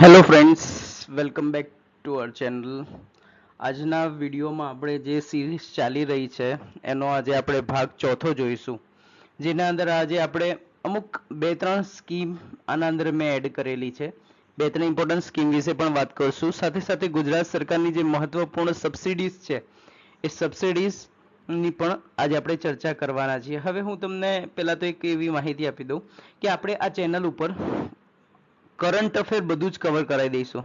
Hello friends, welcome back to our channel. આજના વિડીયોમાં આપણે જે સિરીઝ ચાલી રહી છે એનો આજે આપણે ભાગ ચોથો જોઈશું, જેના અંદર આજે આપણે અમુક બે ત્રણ સ્કીમ આના અંદર મેં એડ કરેલી છે. બે ત્રણ ઇમ્પોર્ટન્ટ સ્કીમ વિશે પણ વાત કરશું. સાથે સાથે ગુજરાત સરકારની જે મહત્વપૂર્ણ સબસિડીઝ છે એ સબસિડીઝ ની પણ આજે આપણે ચર્ચા કરવાના છીએ. હવે હું તમને પહેલા તો એક એવી માહિતી આપી દઉં કે આપણે આ ચેનલ ઉપર કરંટ અફેર બધું જ કવર કરાવી દઈશું.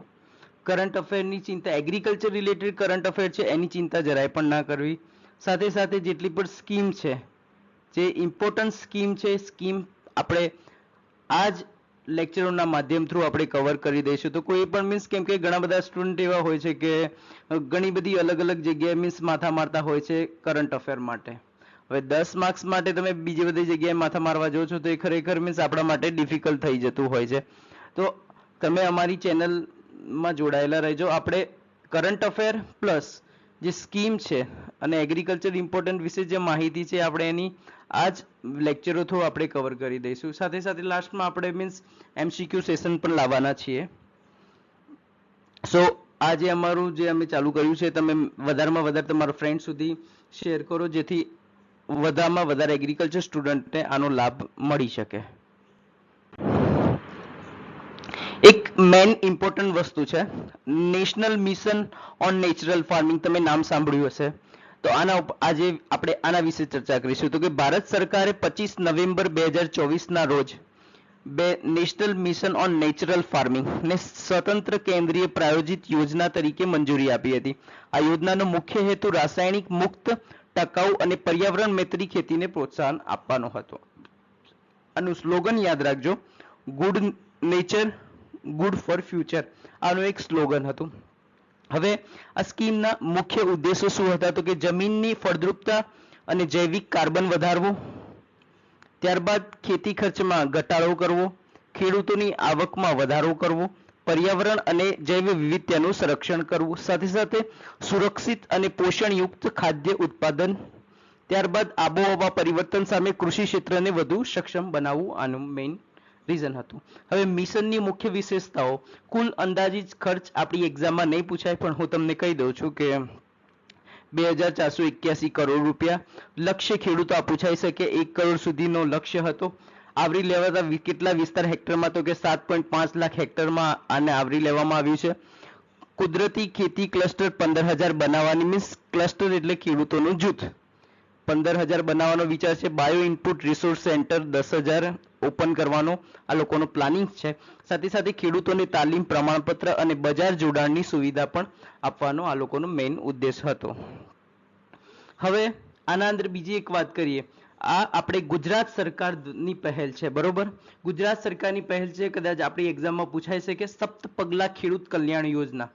કરંટ અફેરની ચિંતા, એગ્રીકલ્ચર રિલેટેડ કરંટ અફેર છે એની ચિંતા જરાય પણ ના કરવી. સાથે સાથે જેટલી પણ સ્કીમ છે, જે ઇમ્પોર્ટન્ટ સ્કીમ છે, સ્કીમ આપણે આ જ લેક્ચરોના માધ્યમ થ્રુ આપણે કવર કરી દઈશું. તો કોઈ પણ મીન્સ, કેમ કે ઘણા બધા સ્ટુડન્ટ એવા હોય છે કે ઘણી બધી અલગ અલગ જગ્યાએ મીન્સ માથા મારતા હોય છે કરંટ અફેર માટે. હવે 10 માર્ક્સ માટે તમે બીજી બધી જગ્યાએ માથા મારવા જાઓ છો તો એ ખરેખર મીન્સ આપણા માટે ડિફિકલ્ટ થઈ જતું હોય છે. તો તમે અમારી ચેનલમાં જોડાયેલા રહેજો. આપણે કરંટ અફેર પ્લસ જે સ્કીમ છે અને એગ્રીકલ્ચર ઇમ્પોર્ટન્ટ વિશે જે માહિતી છે આપણે એની આ જ લેક્ચરો થ્રુ આપણે કવર કરી દઈશું. સાથે સાથે લાસ્ટમાં આપણે મીન્સ MCQ સેશન પણ લાવવાના છીએ. સો આજે અમારું જે અમે ચાલુ કર્યું છે, તમે વધારેમાં વધારે તમારા ફ્રેન્ડ સુધી શેર કરો, જેથી વધારેમાં વધારે એગ્રીકલ્ચર સ્ટુડન્ટને આનો લાભ મળી શકે. એક મેન ઇમ્પોર્ટન્ટ વસ્તુ છે national mission on natural farming. તમે નામ સાંભળ્યું હશે. તો આજે આપણે આના વિશે ચર્ચા કરીશું. તો કે ભારત સરકારે 25 નવેમ્બર 2024 ના રોજ national mission on natural farming ને સ્વતંત્ર કેન્દ્રીય પ્રાયોજિત યોજના તરીકે મંજૂરી આપી હતી. આ યોજનાનો મુખ્ય હેતુ રાસાયણિક મુક્ત, ટકાઉ અને પર્યાવરણ મૈત્રી ખેતીને પ્રોત્સાહન આપવાનો હતો. આનું સ્લોગન યાદ રાખજો, good nature good for future. આનું એક સ્લોગન હતું. હવે આ સ્કીમના મુખ્ય ઉદ્દેશો શું હતા? તો કે જમીનની ફળદ્રુપતા અને જૈવિક કાર્બન વધારવું, ત્યારબાદ ખેતી ખર્ચમાં ઘટાડો કરવો, ખેડૂતોની આવકમાં વધારો કરવો, પર્યાવરણ અને જૈવ વિવિધતાનું સંરક્ષણ કરવું, સાથે સાથે સુરક્ષિત અને પોષણયુક્ત ખાદ્ય ઉત્પાદન, ત્યારબાદ આબોહવા પરિવર્તન સામે કૃષિ ક્ષેત્રને વધુ સક્ષમ બનાવવું આનું મેઇન રીઝન હતું. હવે મિશનની મુખ્ય વિશેષતાઓ, કુલ અંદાજિત ખર્ચ આપણી એક્ઝામમાં નહીં પૂછાય, પણ હું તમને કહી દઉં છું કે 2481 કરોડ રૂપિયા. લક્ષ્ય ખેડૂતો આ પૂછાઈ શકે, 1 કરોડ સુધીનો લક્ષ્ય હતો. આવરી લેવાતા કેટલા વિસ્તાર હેક્ટરમાં? તો કે 7.5 લાખ હેક્ટરમાં આને આવરી લેવામાં આવ્યું છે. કુદરતી ખેતી ક્લસ્ટર 15,000 બનાવવાની, મીન્સ ક્લસ્ટર એટલે ખેડૂતોનું જૂથ. 15,000 બનાવવાનો વિચાર છે. Bio input resource centre 10,000 open કરવાનો આ લોકોનો પ્લાનિંગ છે. સાથે સાથે ખેડૂતોને તાલીમ, પ્રમાણપત્ર અને બજાર જોડાણની સુવિધા પણ આપવાનો આ લોકોનો મેઇન ઉદ્દેશ હતો. હવે આના અંદર બીજી એક વાત કરીએ. આ આપણે ગુજરાત સરકારની પહેલ છે, બરોબર? ગુજરાત સરકારની પહેલ છે, કદાચ આપણી એક્ઝામમાં પૂછાય છે કે સપ્ત પગલા ખેડૂત કલ્યાણ યોજના.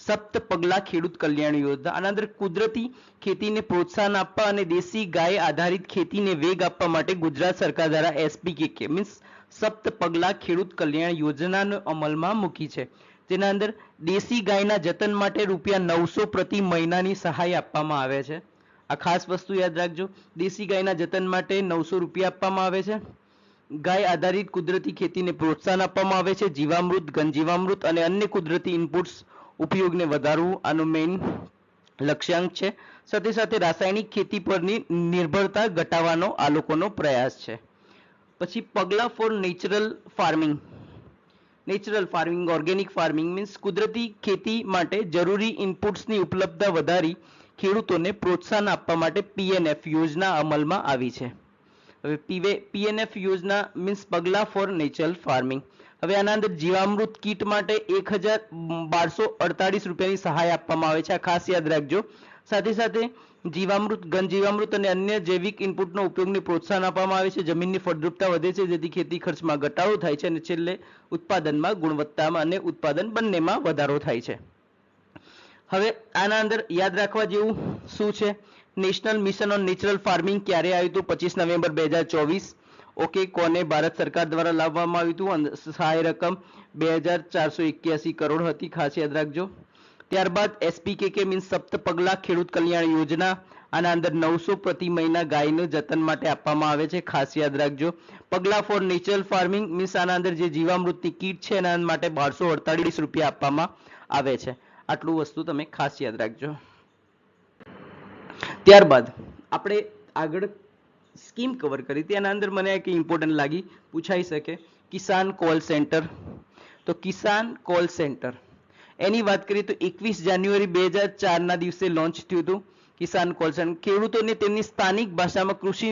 સપ્ત પગલા ખેડૂત કલ્યાણ યોજના. આના અંદર કુદરતી ખેતીને પ્રોત્સાહન આપવા અને દેશી ગાય આધારિત ખેતીને વેગ આપવા માટે ગુજરાત સરકાર દ્વારા SPKK મીન્સ સપ્ત પગલા ખેડૂત કલ્યાણ યોજનાનો અમલમાં મૂકી છે. જેના અંદર દેશી ગાયના જતન માટે ₹900 પ્રતિ મહિનાની સહાય આપવામાં આવે છે. આ ખાસ વસ્તુ યાદ રાખજો, દેશી ગાયના જતન માટે ₹900 આપવામાં આવે છે. ગાય આધારિત કુદરતી ખેતીને પ્રોત્સાહન આપવામાં આવે છે. જીવામૃત, ઘનજીવામૃત અને અન્ય કુદરતી ઇનપુટ્સ ઉપયોગને વધારવું આનો મેઇન લક્ષ્યાંક છે. સાથે સાથે રાસાયણિક ખેતી પરની નિર્ભરતા ઘટાડવાનો આ લોકોનો પ્રયાસ છે. પછી પગલા for natural farming. Natural farming, organic farming means કુદરતી ખેતી માટે જરૂરી ઇનપુટ્સની ઉપલબ્ધતા વધારી ખેડૂતોને પ્રોત્સાહન આપવા માટે PNF યોજના અમલમાં આવી છે. હવે PNF યોજના મીન્સ પગલા ફોર નેચરલ ફાર્મિંગ. હવે આના અંદર જીવામૃત કીટ માટે ₹1,1248ની સહાય આપવામાં આવે છે. આ ખાસ યાદ રાખજો. સાથે સાથે જીવામૃત, ઘનજીવામૃત અને અન્ય જૈવિક ઇનપુટનો ઉપયોગને પ્રોત્સાહન આપવામાં આવે છે. જમીનની ફળદ્રુપતા વધે છે, જેથી ખેતી ખર્ચમાં ઘટાડો થાય છે અને છેલ્લે ઉત્પાદનમાં, ગુણવત્તામાં અને ઉત્પાદન બંનેમાં વધારો થાય છે. હવે આના અંદર યાદ રાખવા જેવું શું છે? National mission on natural farming ક્યારે આવ્યું હતું? 25 નવેમ્બર 2024. ઓકે, કોને ભારત સરકાર દ્વારા લાવવામાં આવ્યું હતું? સહાય રકમ 2,481 કરોડ હતી, ખાસ યાદ રાખજો. ત્યારબાદ SPKK મીન્સ સપ્ત પગલા ખેડૂત કલ્યાણ યોજના. આના અંદર 900 પ્રતિ મહિના ગાયનું જતન માટે આપવામાં આવે છે, ખાસ યાદ રાખજો. પગલા ફોર નેચરલ ફાર્મિંગ મીન્સ આના અંદર જે જીવામૃતની કીટ છે એના માટે 1248 રૂપિયા આપવામાં આવે છે. આટલું વસ્તુ તમે ખાસ યાદ રાખજો. ત્યારબાદ આપણે આગળ સ્કીમ કવર કરી હતી, એના અંદર મને એક ઇમ્પોર્ટન્ટ લાગી, પૂછાઈ શકે, કિસાન કોલ સેન્ટર. તો કિસાન કોલ સેન્ટર એની વાત કરીએ તો 21 જાન્યુઆરી 2004 ના દિવસે લોન્ચ થયું હતું કિસાન કોલ સેન્ટર. ખેડૂતોને તેમની સ્થાનિક ભાષામાં કૃષિ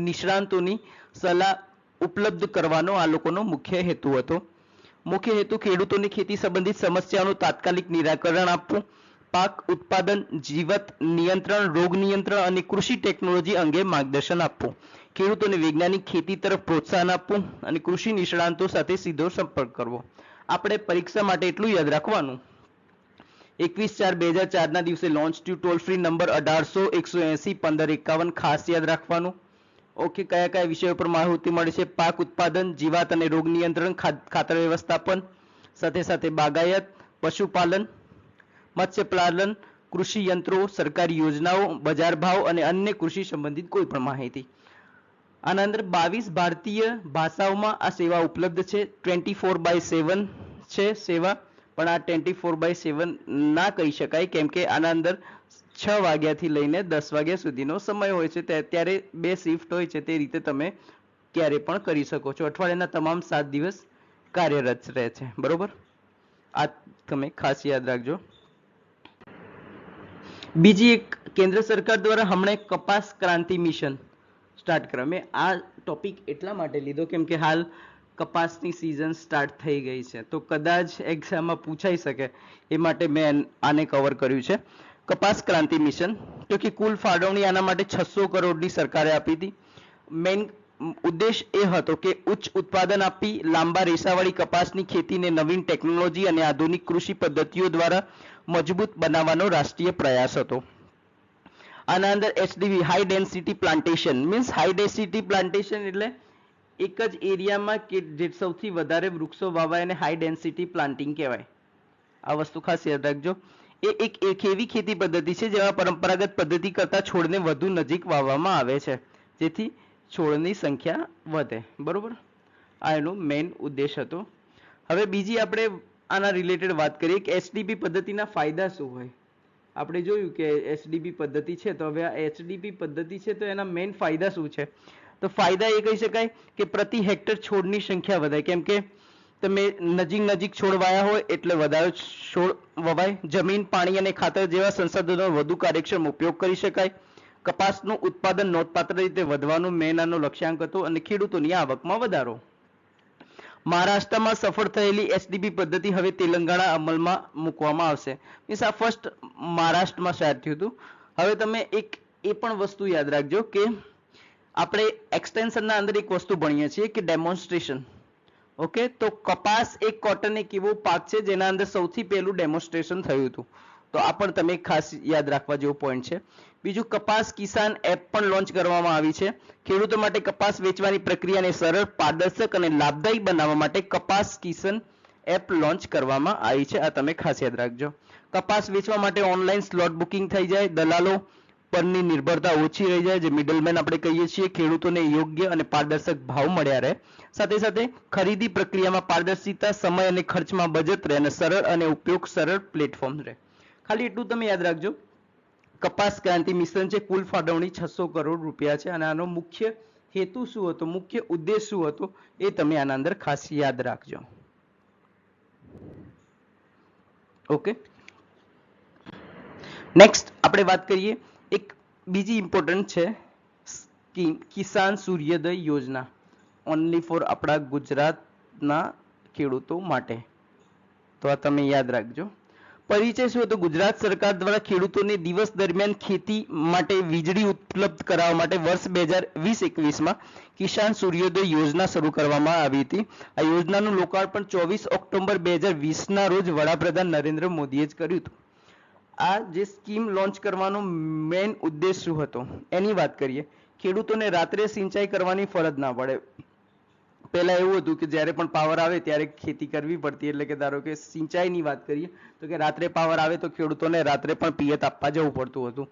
નિષ્ણાંતોની સલાહ ઉપલબ્ધ કરવાનો આ લોકોનો મુખ્ય હેતુ હતો. મુખ્ય હેતુ ખેડૂતોની ખેતી સંબંધિત સમસ્યાઓનું તાત્કાલિક નિરાકરણ આપવું, પાક ઉત્પાદન, જીવત નિયંત્રણ, રોગ નિયંત્રણ અને કૃષિ ટેકનોલોજી અંગે માર્ગદર્શન આપવું, ખેડૂતોને વૈજ્ઞાનિક ખેતી તરફ પ્રોત્સાહન આપવું અને કૃષિ નિષ્ણાંતો સાથે સીધો સંપર્ક કરવો. આપણે પરીક્ષા માટે એટલું યાદ રાખવાનું, 21/4/2004 ના દિવસે લોન્ચ થયું. ટોલ ફ્રી નંબર 1800-180-1551 ખાસ યાદ રાખવાનું. ઓકે, કયા કયા વિષયો પર માહિતી મળે છે? પાક ઉત્પાદન, જીવાત અને રોગ નિયંત્રણ, ખાતર વ્યવસ્થાપન, સાથે સાથે બાગાયત, પશુપાલન, મત્સ્યપાલન, કૃષિ યંત્રો, સરકારી યોજનાઓ, બજાર ભાવ અને અન્ય કૃષિ સંબંધિત કોઈ પણ માહિતી. આના અંદર 22 ભારતીય ભાષાઓમાં આ સેવા ઉપલબ્ધ છે. 24/7 છે સેવા, પણ આ 24/7 ના કહી શકાય, કેમ કે આના અંદર 6 વાગ્યાથી લઈને 10 વાગ્યા સુધીનો સમય હોય છે, ત્યારે 2 શિફ્ટ હોય છે. તે રીતે તમે ક્યારે પણ કરી શકો છો. અઠવાડિયાના તમામ 7 દિવસ કાર્યરત રહે છે. બરોબર, આ તમે ખાસ યાદ રાખજો. બીજી એક, કેન્દ્ર સરકાર દ્વારા હમણાં કપાસ ક્રાંતિ મિશન સ્ટાર્ટ કરવા. મેં આ ટોપિક એટલા માટે લીધો કેમ કે હાલ કપાસની સિઝન સ્ટાર્ટ થઈ ગઈ છે, તો કદાચ એક્ઝામમાં પૂછાઈ શકે એ માટે મેં આને કવર કર્યું છે. કપાસ ક્રાંતિ મિશન, તો કે કુલ ફાળવણી આના માટે 600 કરોડની સરકારે આપી હતી. મેઇન ઉદ્દેશ એ હતો કે ઉચ્ચ ઉત્પાદન આપી લાંબા રેસાવાળી કપાસની ખેતીને નવીન ટેકનોલોજી અને આધુનિક કૃષિ પદ્ધતિઓ દ્વારા મજબૂત બનાવવાનો રાષ્ટ્રીય પ્રયાસ હતો. આના અંદર HDP high density plantation means high density plantation એટલે એક જ એરિયામાં કે જે સૌથી વધારે વૃક્ષો વાવાય અને હાઈ ડેન્સિટી પ્લાન્ટિંગ કહેવાય. આ વસ્તુ ખાસ યાદ રાખજો. એ એક એવી ખેતી પદ્ધતિ છે જેમાં પરંપરાગત પદ્ધતિ કરતા છોડને વધુ નજીક વાવવામાં આવે છે, જેથી છોડની સંખ્યા વધે. બરોબર, આ એનો મેઇન ઉદ્દેશ હતો. હવે બીજી આપણે આના રિલેટેડ વાત કરીએ કે HDP પદ્ધતિના ફાયદા શું હોય. આપણે જોયું કે HDP પદ્ધતિ છે, તો હવે આ HDP પદ્ધતિ છે તો એના મેઇન ફાયદા શું છે? તો ફાયદા એ કહી શકાય કે પ્રતિ હેક્ટર છોડની સંખ્યા વધે, કેમ કે તમે નજીક છોડ વાયા હોય એટલે વધારે છોડ વવાય. જમીન, પાણી અને ખાતર જેવા સંસાધનોનો વધુ કાર્યક્ષમ ઉપયોગ કરી શકાય. કપાસનું ઉત્પાદન નોંધપાત્ર રીતે વધવાનું મેઇન આનો લક્ષ્યાંક હતો અને ખેડૂતોની આવકમાં વધારો. મહારાષ્ટ્રમાં સફળ થયેલી HDP પદ્ધતિ હવે તેલંગાણા અમલમાં મૂકવામાં આવશે. મીન્સ આ ફર્સ્ટ મહારાષ્ટ્રમાં સ્ટાર્ટ થયું હતું. હવે તમે એક એ પણ વસ્તુ યાદ રાખજો કે આપણે એક્સટેન્શનના અંદર એક વસ્તુ ભણીએ છીએ કે ડેમોન્સ્ટ્રેશન. ઓકે, તો કપાસ એક કોટન એક એવો પાક છે જેના અંદર સૌથી પહેલું ડેમોન્સ્ટ્રેશન થયું હતું. તો આ પણ તમે ખાસ યાદ રાખવા જેવો પોઈન્ટ છે. બીજું, કપાસ કિસાન એપ પણ લોન્ચ કરવામાં આવી છે. ખેડૂતો માટે કપાસ વેચવાની પ્રક્રિયાને સરળ, પારદર્શક અને લાભદાયી બનાવવા માટે કપાસ કિસાન એપ લોન્ચ કરવામાં આવી છે. આ તમે ખાસ યાદ રાખજો. કપાસ વેચવા માટે ઓનલાઈન સ્લોટ બુકિંગ થઈ જાય, દલાલો પરની નિર્ભરતા ઓછી રહી જાય, જે મિડલમેન આપણે કહીએ છીએ. ખેડૂતોને યોગ્ય અને પારદર્શક ભાવ મળ્યા રહે. સાથે સાથે ખરીદી પ્રક્રિયામાં પારદર્શિતા, સમય અને ખર્ચમાં બચત રહે અને સરળ અને ઉપયોગ સરળ પ્લેટફોર્મ રહે. ખાલી એટલું તમે યાદ રાખજો, કપાસ ક્રાંતિ મિશન છે, કુલ ફાળવણી 600 કરોડ રૂપિયા છે અને આનો મુખ્ય હેતુ શું હતો, મુખ્ય ઉદ્દેશ શું હતો, એ તમે આના અંદર ખાસ યાદ રાખજો. ઓકે, નેક્સ્ટ આપણે વાત કરીએ એક બીજી ઇમ્પોર્ટન્ટ છે scheme, Kisan Suryoday Yojana, only for આપણા ગુજરાતના ખેડૂતો માટે. તો આ તમે યાદ રાખજો. પરિચય શું હતો? ગુજરાત સરકાર દ્વારા ખેડૂતોને દિવસ દરમિયાન ખેતી માટે વીજળી ઉપલબ્ધ કરાવવા માટે વર્ષ 2020-21માં કિસાન સૂર્યોદય યોજના શરૂ કરવામાં આવી હતી. આ યોજનાનું લોકાર્પણ 24 ઓક્ટોબર 2020ના રોજ વડાપ્રધાન નરેન્દ્ર મોદીએ જ કર્યું હતું. આ જે સ્કીમ લોન્ચ કરવાનો મેઇન ઉદ્દેશ શું હતો એની વાત કરીએ. ખેડૂતોને રાત્રે સિંચાઈ કરવાની ફરજ ના પડે. પહેલા એવું હતું કે જ્યારે પણ પાવર આવે ત્યારે ખેતી કરવી પડતી, એટલે કે ધારો કે સિંચાઈની વાત કરીએ તો કે રાત્રે પાવર આવે તો ખેડૂતોને રાત્રે પણ પિયત આપવા જવું પડતું હતું.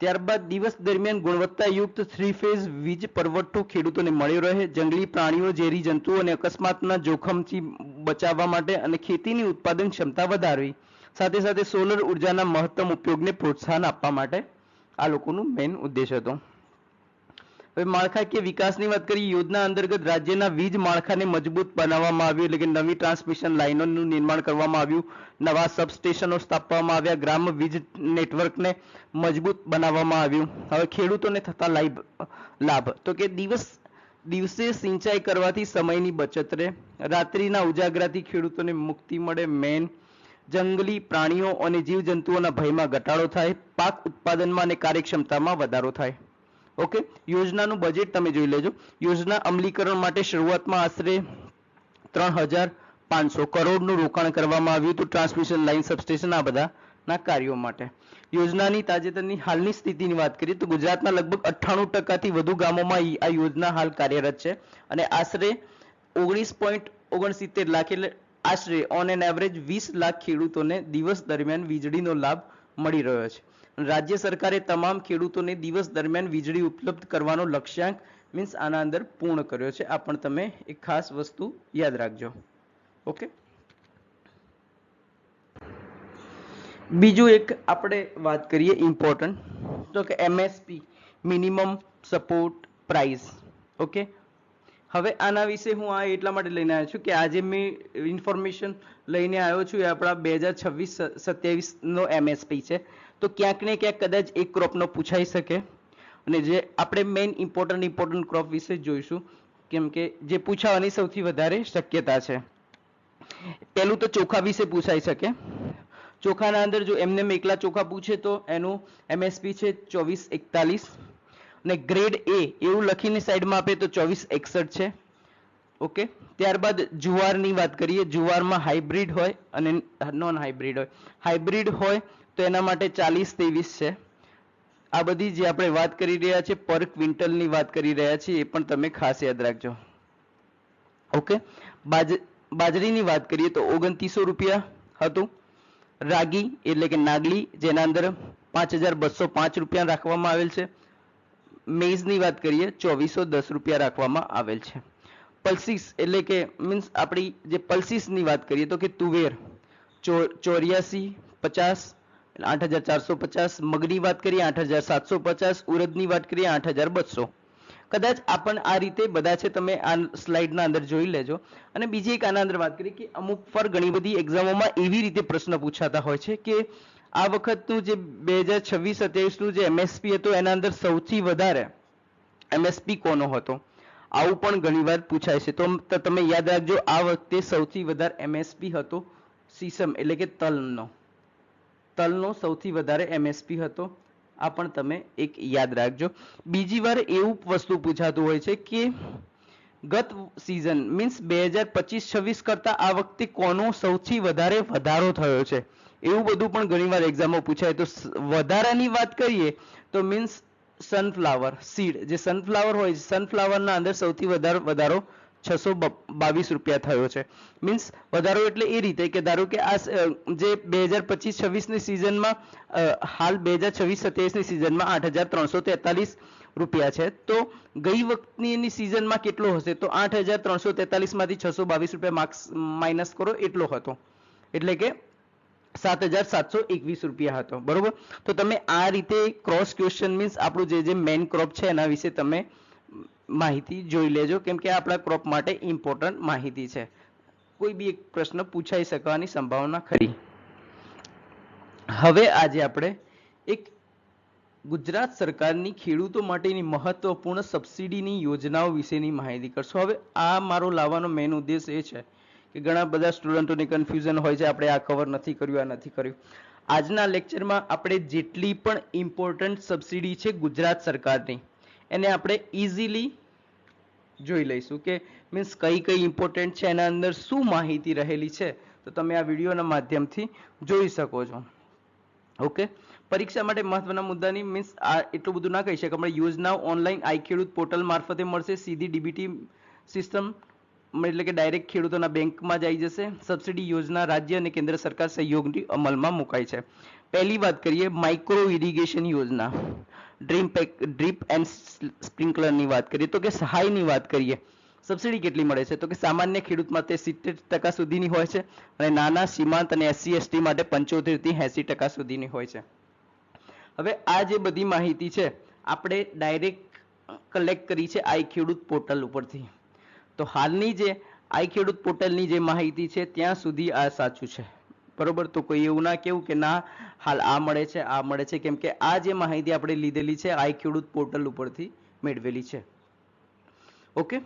ત્યારબાદ દિવસ દરમિયાન ગુણવત્તાયુક્ત 3 ફેઝ વીજ પુરવઠો ખેડૂતોને મળી રહે, જંગલી પ્રાણીઓ, ઝેરી જંતુઓ અને અકસ્માતના જોખમથી બચાવવા માટે અને ખેતીની ઉત્પાદન ક્ષમતા વધારવી, સાથે સાથે સોલર ઉર્જાના મહત્તમ ઉપયોગને પ્રોત્સાહન આપવા માટે આ લોકોનું મેઇન ઉદ્દેશ હતો. હવે માળખાકીય વિકાસની વાત કરીએ. યોજના અંતર્ગત રાજ્યના વીજ માળખાને મજબૂત બનાવવામાં આવ્યું, એટલે કે નવી ટ્રાન્સમિશન લાઇનોનું નિર્માણ કરવામાં આવ્યું, નવા સબસ્ટેશનો સ્થાપવામાં આવ્યા, ગ્રામ વીજ નેટવર્કને મજબૂત બનાવવામાં આવ્યું. હવે ખેડૂતોને થતા લાભ તો કે દિવસે સિંચાઈ કરવાથી સમયની બચત રહે, રાત્રિના ઉજાગરાથી ખેડૂતોને મુક્તિ મળે, જંગલી પ્રાણીઓ અને જીવજંતુઓના ભયમાં ઘટાડો થાય, પાક ઉત્પાદનમાં અને કાર્યક્ષમતામાં વધારો થાય. ઓકે, યોજનાનું બજેટ તમે જોઈ લેજો. યોજના અમલીકરણ માટે શરૂઆતમાં આશરે 3,500 કરોડનું રોકાણ કરવામાં આવ્યું હતું ટ્રાન્સમિશન લાઇન, સબસ્ટેશન, આ બધાના કાર્યો માટે. યોજનાની તાજેતરની હાલની સ્થિતિની વાત કરીએ તો ગુજરાતના લગભગ 98% વધુ ગામોમાં આ યોજના હાલ કાર્યરત છે અને આશરે 19.69 લાખ એટલે આશરે ઓન એન એવરેજ 20 લાખ ખેડૂતોને દિવસ દરમિયાન વીજળીનો લાભ મળી રહ્યો છે. રાજ્ય સરકારે તમામ ખેડૂતોને દિવસ દરમિયાન વીજળી ઉપલબ્ધ કરવાનો લક્ષ્યાંક મીન્સ આના અંદર પૂર્ણ કર્યો છે. આ પણ તમે એક ખાસ વસ્તુ યાદ રાખજો. ઓકે, બીજું એક આપણે વાત કરીએ ઇમ્પોર્ટન્ટ, તો કે MSP minimum support price. Okay, હવે આના વિશે હું આ એટલા માટે લઈને આવ્યો છું કે આજે મેં ઇન્ફોર્મેશન લઈને આવ્યો છું એ આપણા 2026-27 નો MSP છે. તો ક્યાંક ને ક્યાંક કદાચ એક ક્રોપનો પૂછાઈ શકે અને જે આપણે મેઇન ઇમ્પોર્ટન્ટ ક્રોપ વિશે જોઈશું, કેમ કે જે પૂછાવાની સૌથી વધારે શક્યતા છે. પહેલું તો ચોખા વિશે પૂછાઈ શકે. ચોખાના અંદર જો એમને એકલા ચોખા પૂછે તો એનું MSP છે 2441 અને ગ્રેડ A એવું લખીને સાઈડમાં આપે તો 2461 છે. ઓકે, ત્યારબાદ જુવારની વાત કરીએ. જુવારમાં હાઇબ્રિડ હોય અને નોન હાઇબ્રિડ હોય. હાઇબ્રિડ હોય તો એના માટે 4023 છે. આ બધી જે આપણે વાત કરી રહ્યા છે પર ક્વિન્ટલની વાત કરી રહ્યા છીએ એ પણ તમે ખાસ યાદ રાખજો. ઓકે, બાજરીની વાત કરીએ તો 2900 રૂપિયા હતું. રાગી એટલે કે નાગલી જેના અંદર 5205 રૂપિયા રાખવામાં આવેલ છે. મેઝની વાત કરીએ 2410 રૂપિયા રાખવામાં આવેલ છે. પલ્સીસ એટલે કે મીન્સ આપણી જે પલ્સીસની વાત કરીએ તો કે તુવેર 8450 8450, મગની વાત કરીએ 8750, ઉરદની વાત કરીએ 8200. કદાચ આપણ આ રીતે બધા છે તમે આ સ્લાઇડના અંદર જોઈ લેજો. અને બીજી એક આના અંદર વાત કરીએ કે અમુક પર ઘણી બધી એક્ઝામોમાં એવી રીતે પ્રશ્ન પૂછાતા હોય છે કે આ વખતનું જે 2026-27 નું જે MSP હતું એના અંદર સૌથી વધારે MSP કોનો હતો, આવું પણ ઘણીવાર પૂછાય છે. તો તમે યાદ રાખજો આ વખતે સૌથી વધારે MSP હતો સીસમ એટલે કે તલનો સૌથી વધારે MSP હતો. આ પણ તમે એક યાદ રાખજો. બીજી વાર એવું વસ્તુ પૂછાતું હોય છે કે ગત સિઝન મીન્સ 2025-26 કરતા આ વખતે કોનો સૌથી વધારે વધારો થયો છે, એવું બધું પણ ઘણીવાર એક્ઝામમાં પૂછાય. તો વધારાની વાત કરીએ તો મીન્સ સનફ્લાવર સીડ, જે સનફ્લાવર હોય સનફ્લાવરના અંદર સૌથી વધારો 622 રૂપિયા થયો છે. મીન્સ વધારો એટલે એ રીતે કે ધારો કે આ જે 2025-26 ની સિઝનમાં હાલ 2026-27 ની સિઝનમાં 8343 રૂપિયા છે. તો ગઈ વખતની સિઝનમાં કેટલો હશે તો 8343 માંથી 622 રૂપિયા માર્ક્સ માઇનસ કરો એટલો હતો, એટલે કે 7721 રૂપિયા હતો. બરોબર, તો તમે આ રીતે ક્રોસ ક્વેશ્ચન મીન્સ આપણું જે મેઇન ક્રોપ છે એના વિશે તમે માહિતી જોઈ લેજો, કેમ કે આપણા ક્રોપ માટે ઇમ્પોર્ટન્ટ માહિતી છે. કોઈ બી એક પ્રશ્ન પૂછાઈ શકવાની સંભાવના ખરી. હવે આજે આપણે એક ગુજરાત સરકારની ખેડૂતો માટેની મહત્વપૂર્ણ સબસિડીની યોજનાઓ વિશેની માહિતી કરશું. હવે આ મારો લાવવાનો મેઇન ઉદ્દેશ એ છે કે ઘણા બધા સ્ટુડન્ટોને કન્ફ્યુઝન હોય છે, આપણે આ કવર નથી કર્યું, આ નથી કર્યું. આજના લેક્ચરમાં આપણે જેટલી પણ ઇમ્પોર્ટન્ટ સબસિડી છે ગુજરાત સરકારની એને આપણે ઇઝીલી જોઈ લઈશું કે મીન્સ કઈ કઈ ઇમ્પોર્ટન્ટ છે, એના અંદર શું માહિતી રહેલી છે, તો તમે આ વિડીયોના માધ્યમથી જોઈ શકો છો. ઓકે, પરીક્ષા માટે મહત્વના મુદ્દાની મીન્સ આ એટલું બધું ના કહી શકે. આપણે યોજનાઓ ઓનલાઈન આઈ ખેડૂત પોર્ટલ મારફતે મળશે, સીધી ડીબીટી સિસ્ટમ એટલે કે ડાયરેક્ટ ખેડૂતોના બેંકમાં જ આવી જશે. સબસિડી યોજના રાજ્ય અને કેન્દ્ર સરકાર સહયોગથી અમલમાં મુકાય છે. પહેલી વાત કરીએ માઇક્રો ઇરિગેશન યોજના, ડ્રીપ એન્ડ સ્પ્રિંકલરની વાત કરીએ તો કે સહાયની વાત કરીએ, સબસિડી કેટલી મળે છે? તો કે સામાન્ય ખેડૂત માટે 70% સુધીની હોય છે અને નાના સીમાંત અને SC ST માટે 75 થી 80% સુધીની હોય છે. હવે આ જે બધી માહિતી છે આપણે ડાયરેક્ટ કલેક્ટ કરી છે આઈ ખેડૂત પોર્ટલ ઉપરથી. તો હાલની જે આઈ ખેડૂત પોર્ટલની જે માહિતી છે ત્યાં સુધી આ સાચું છે, બરોબર. તો કોઈ એવું ના કેવું કે ના હાલ આ મળે છે આ મળે છે, કેમ કે આ જે માહિતી આપણે લીધેલી છે આઈ ખેડૂત પોર્ટલ ઉપરથી મેળવેલી છે. ઓકે,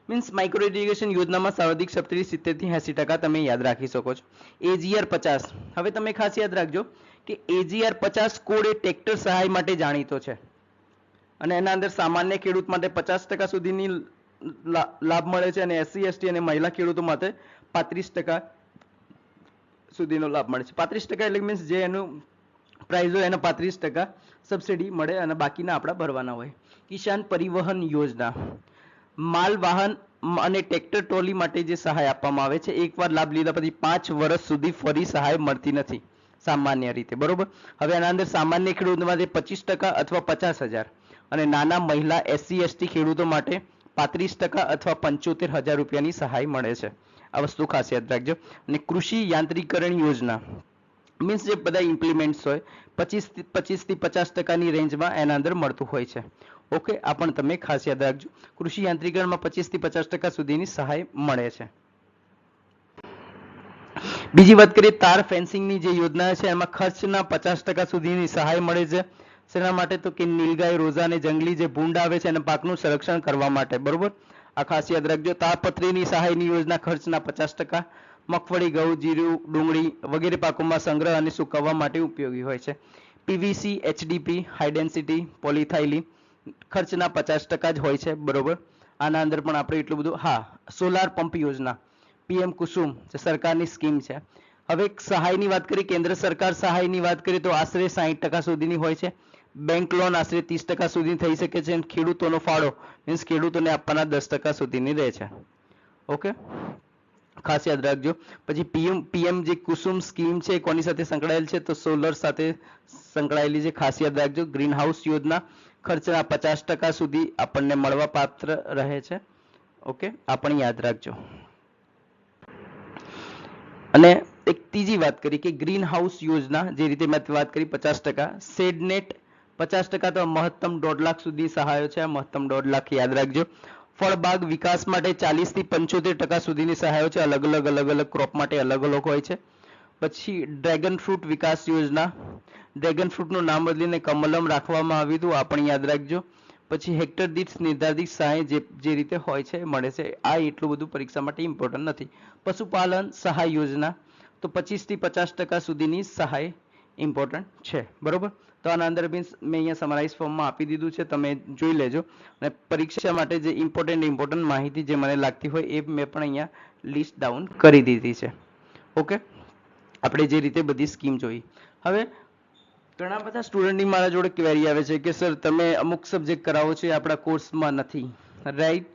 મીન્સ માઇક્રો ઇરિગેશન યોજનામાં સર્વાધિક સબસિડી 70 થી 80% તમે યાદ રાખી શકો છો. AGR 50, હવે તમે ખાસ યાદ રાખજો કે AGR 50 કોડ એ ટ્રેક્ટર સહાય માટે જાણીતો છે અને એના અંદર સામાન્ય ખેડૂત માટે 50% સુધીની લાભ મળે છે અને SC ST અને મહિલા ખેડૂતો માટે 35% સુધીનો લાભ મળે છે. 35% એટલે મીન્સ જે એનું પ્રાઇસ હોય એના 35% સબસિડી મળે અને બાકીના આપણા ભરવાના હોય. કિસાન પરિવહન યોજના, માલ વાહન અને ટ્રેક્ટર ટ્રોલી માટે જે સહાય આપવામાં આવે છે, એકવાર લાભ લીધા પછી 5 વર્ષ સુધી ફરી સહાય મળતી નથી સામાન્ય રીતે, બરોબર. હવે આના અંદર સામાન્ય ખેડૂતો માટે 25% અથવા 50,000 અને નાના મહિલા SC ST ખેડૂતો માટે 35% અથવા 75,000 રૂપિયાની સહાય મળે છે. આ વસ્તુ ખાસ યાદ રાખજો. અને કૃષિ યાંત્રિકરણ યોજના મીન્સ જે બધા ઇમ્પ્લિમેન્ટ્સ હોય 25 થી 50%ની રેન્જમાં એના અંદર મળતું હોય છે. ઓકે, આ પણ તમે ખાસ યાદ રાખજો. કૃષિ યાંત્રિકરણમાં 25 થી 50% સુધીની સહાય મળે છે. બીજી વાત કરીએ તાર ફેન્સિંગની જે યોજના છે એમાં ખર્ચના 50% સુધીની સહાય મળે છે. શેના માટે? તો કે નીલગાય, રોઝા અને જંગલી જે ભૂંડ આવે છે અને પાકનું સંરક્ષણ કરવા માટે, બરોબર. આ ખાસ યાદ રાખજો. તાડપત્રીની સહાયની યોજના ખર્ચના 50%, મગફળી, ઘઉં, જીરું, ડુંગળી વગેરે પાકોમાં સંગ્રહ અને સુકવવા માટે ઉપયોગી હોય છે. PVC, HDP, હાઈ ડેન્સિટી પોલિથાઇલિન ખર્ચના 50% જ હોય છે, બરોબર. આના અંદર પણ આપણે એટલું બધું. હા, સોલાર પંપ યોજના PM કુસુમ જે સરકારની સ્કીમ છે. હવે સહાયની વાત કરીએ, કેન્દ્ર સરકાર સહાયની વાત કરીએ તો આશરે 60% સુધીની હોય છે. બેંક લોન આશરે 30% સુધી થઈ શકે છે અને ખેડૂતોનો ફાળો મીન્સ ખેડૂતોને આપવાના 10% સુધીની રહે છે. ઓકે, ખાસ યાદ રાખજો. પછી PM જે કુસુમ સ્કીમ છે કોની સાથે સંકળાયેલ છે? તો સોલર સાથે સંકળાયેલી છે, ખાસ યાદ રાખજો. ગ્રીન હાઉસ યોજના ખર્ચના 50% સુધી આપણને મળવા પાત્ર રહે છે. ઓકે, આ પણ યાદ રાખજો. અને એક ત્રીજી વાત કરી કે ગ્રીન હાઉસ યોજના, જે રીતે મેં વાત કરી 50%, શેડનેટ 50% તો મહત્તમ 1.5 લાખ સુધી સહાયો છે. મહત્તમ 1.5 લાખ યાદ રાખજો. ફળબાગ વિકાસ માટે 40 થી 75% સુધીની સહાયો છે. અલગ અલગ ક્રોપ માટે અલગ અલગ હોય છે. પછી ડ્રેગન ફ્રૂટ વિકાસ યોજના, ડ્રેગન ફ્રૂટનું નામ બદલીને કમલમ રાખવામાં આવ્યું હતું, આ પણ યાદ રાખજો. પછી હેક્ટર દીઠ નિર્ધારિત સહાય જે રીતે હોય છે મળે છે. આ એટલું બધું પરીક્ષા માટે ઇમ્પોર્ટન્ટ નથી. પશુપાલન સહાય યોજના તો 25 થી 50% સુધીની સહાય ઇમ્પોર્ટન્ટ છે, બરોબર. તો આના અંદર મીન્સ મેં અહીંયા સમરાઇઝ ફોર્મમાં આપી દીધું છે, તમે જોઈ લેજો. અને પરીક્ષા માટે જે ઇમ્પોર્ટન્ટ માહિતી જે મને લાગતી હોય એ મેં પણ અહીંયા લિસ્ટ ડાઉન કરી દીધી છે. ઓકે, આપણે જે રીતે બધી સ્કીમ જોઈ. હવે ઘણા બધા સ્ટુડન્ટની મારા જોડે ક્વેરી આવે છે કે સર તમે અમુક સબ્જેક્ટ કરાવો છો એ આપણા કોર્સમાં નથી, રાઈટ?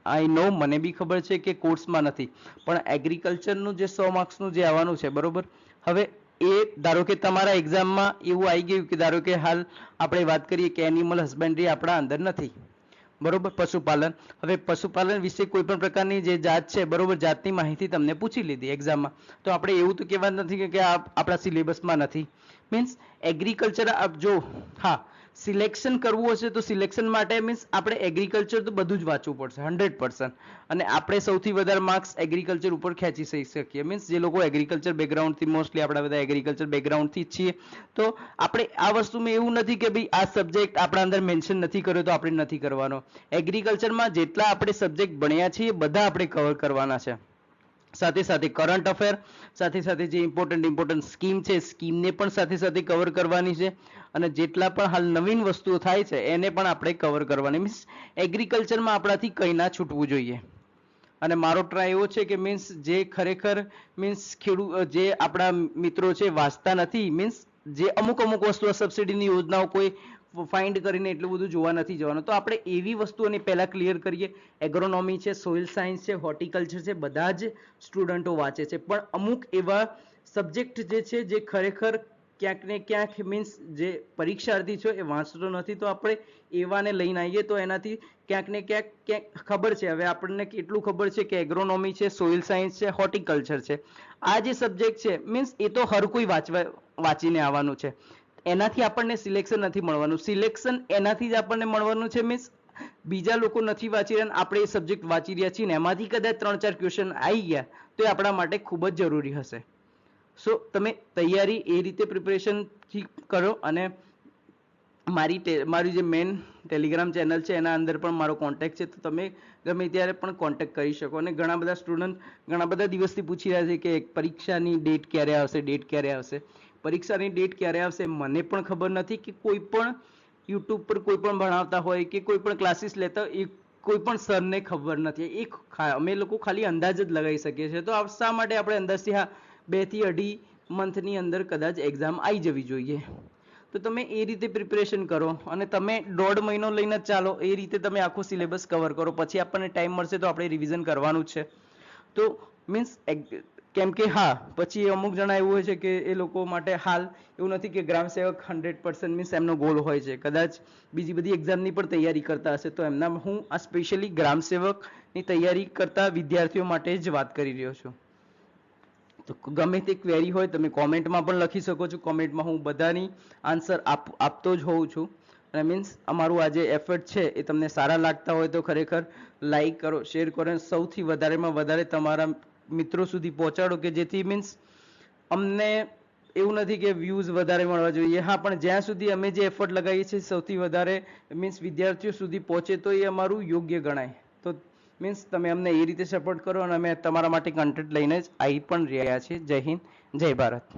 આઈ નો, મને બી ખબર છે કે કોર્સમાં નથી, પણ એગ્રીકલ્ચરનું જે 100 માર્ક્સનું જે આવવાનું છે, બરોબર. હવે એ ધારો કે તમારા એક્ઝામમાં એવું આવી ગયું કે ધારો કે હાલ આપણે વાત કરીએ કે એનિમલ હસબન્ડરી આપણા અંદર નથી, બરોબર, પશુપાલન. હવે પશુપાલન વિશે કોઈ પણ પ્રકારની જે જાત છે, બરોબર, જાતની માહિતી તમને પૂછી લીધી એક્ઝામમાં, તો આપણે એવું તો કહેવા નથી કે આપણા સિલેબસમાં નથી. મીન્સ એગ્રીકલ્ચર જો હા સિલેક્શન કરવું હશે તો સિલેક્શન માટે મીન્સ આપણે એગ્રીકલ્ચર તો બધું જ વાંચવું પડશે 100%. અને આપણે સૌથી વધારે માર્ક્સ એગ્રીકલ્ચર ઉપર ખેંચી શકીએ. મીન્સ જે લોકો એગ્રીકલ્ચર બેકગ્રાઉન્ડથી, મોસ્ટલી આપણા બધા એગ્રીકલ્ચર બેકગ્રાઉન્ડથી જ છીએ, તો આપણે આ વસ્તુમાં એવું નથી કે ભાઈ આ સબ્જેક્ટ આપણા અંદર મેન્શન નથી કર્યો તો આપણે નથી કરવાનો. એગ્રીકલ્ચરમાં જેટલા આપણે સબ્જેક્ટ ભણ્યા છીએ બધા આપણે કવર કરવાના છે. સાથે સાથે કરંટ અફેર, સાથે સાથે જે ઇમ્પોર્ટન્ટ સ્કીમ છે સ્કીમને પણ સાથે સાથે કવર કરવાની છે. અને જેટલા પણ હાલ નવીન વસ્તુઓ થાય છે એને પણ આપણે કવર કરવાની. મીન્સ એગ્રીકલ્ચરમાં આપણાથી કંઈ ના છૂટવું જોઈએ. અને મારો ટ્રાય એવો છે કે મીન્સ જે ખરેખર મીન્સ ખેડૂત જે આપણા મિત્રો છે વાંચતા નથી, મીન્સ જે અમુક વસ્તુઓ સબસિડીની યોજનાઓ કોઈ ફાઇન્ડ કરીને એટલું બધું જોવા નથી જવાનું, તો આપણે એવી વસ્તુઓને પહેલા ક્લિયર કરીએ. એગ્રોનોમી છે, સોઇલ સાયન્સ છે, હોર્ટિકલ્ચર છે, બધા જ સ્ટુડન્ટો વાંચે છે, પણ અમુક એવા સબ્જેક્ટ જે છે જે ખરેખર ક્યાંક ને ક્યાંક મીન્સ જે પરીક્ષાર્થી છે એ વાંચતો નથી, તો આપણે એવાને લઈને આવીએ તો એનાથી ક્યાંક ને ક્યાંક ખબર છે. હવે આપણને કેટલું ખબર છે કે એગ્રોનોમી છે, સોઇલ સાયન્સ છે, હોર્ટિકલ્ચર છે, આ જે સબ્જેક્ટ છે મીન્સ એ તો હર કોઈ વાંચીને આવવાનું છે. એનાથી આપણને સિલેક્શન નથી મળવાનું. સિલેક્શન એનાથી જ આપણને મળવાનું છે મીન્સ બીજા લોકો નથી વાંચી રહ્યા, આપણે એ સબ્જેક્ટ વાંચી રહ્યા છીએ ને એમાંથી કદાચ 3-4 ક્વેશ્ચન આવી ગયા તો એ આપણા માટે ખૂબ જ જરૂરી હશે. સો તમે તૈયારી એ રીતે પ્રિપરેશનથી કરો. અને મારી જે મેન ટેલિગ્રામ ચેનલ છે એના અંદર પણ મારો કોન્ટેક્ટ છે, તો તમે ગમે ત્યારે પણ કોન્ટેક્ટ કરી શકો. અને ઘણા બધા સ્ટુડન્ટ ઘણા બધા દિવસથી પૂછી રહ્યા છે કે પરીક્ષાની ડેટ ક્યારે આવશે. પરીક્ષાની ડેટ ક્યારે આવશે મને પણ ખબર નથી, કે કોઈ પણ યુટ્યુબ પર કોઈ પણ ભણાવતા હોય કે કોઈ પણ ક્લાસીસ લેતા હોય, એ કોઈ પણ સરને ખબર નથી. અમે લોકો ખાલી અંદાજ જ લગાવી શકીએ છીએ. તો શા માટે આપણે અંદાજથી 2 થી 2.5 મંથની અંદર કદાચ એક્ઝામ આવી જવી જોઈએ. તો તમે એ રીતે પ્રિપરેશન કરો અને તમે 1.5 મહિનો લઈને જ ચાલો. એ રીતે તમે આખું સિલેબસ કવર કરો. પછી આપણને ટાઈમ મળશે તો આપણે રિવિઝન કરવાનું જ છે. તો મીન્સ કેમ કે પછી અમુક જણા એવું હોય છે કે એ લોકો માટે હાલ એવું નથી કે ગ્રામ સેવક 100% મીન્સ એમનો ગોલ હોય છે, કદાચ બીજી બધી એક્ઝામની પણ તૈયારી કરતા હશે. તો એમના હું આ સ્પેશિયલી ગ્રામ સેવકની તૈયારી કરતા વિદ્યાર્થીઓ માટે જ વાત કરી રહ્યો છું. તો ગમે તે ક્વેરી હોય તમે કોમેન્ટમાં પણ લખી શકો છો. કોમેન્ટમાં હું બધાની આન્સર આપતો જ હોઉં છું. અને મીન્સ અમારું આ જે એફર્ટ છે એ તમને સારા લાગતા હોય તો ખરેખર લાઈક કરો, શેર કરો અને સૌથી વધારેમાં વધારે તમારા મિત્રો સુધી પહોંચાડો, કે જેથી મીન્સ અમને એવું નથી કે વ્યૂઝ વધારે મળવા જોઈએ, પણ જ્યાં સુધી અમે જે એફર્ટ લગાવીએ છીએ સૌથી વધારે મીન્સ વિદ્યાર્થીઓ સુધી પહોંચે તો એ અમારું યોગ્ય ગણાય. તો મીન્સ તમે અમને એ રીતે સપોર્ટ કરો અને અમે તમારા માટે કન્ટેન્ટ લઈને જ આવી પણ રહ્યા છીએ. જય હિન્દ, જય ભારત.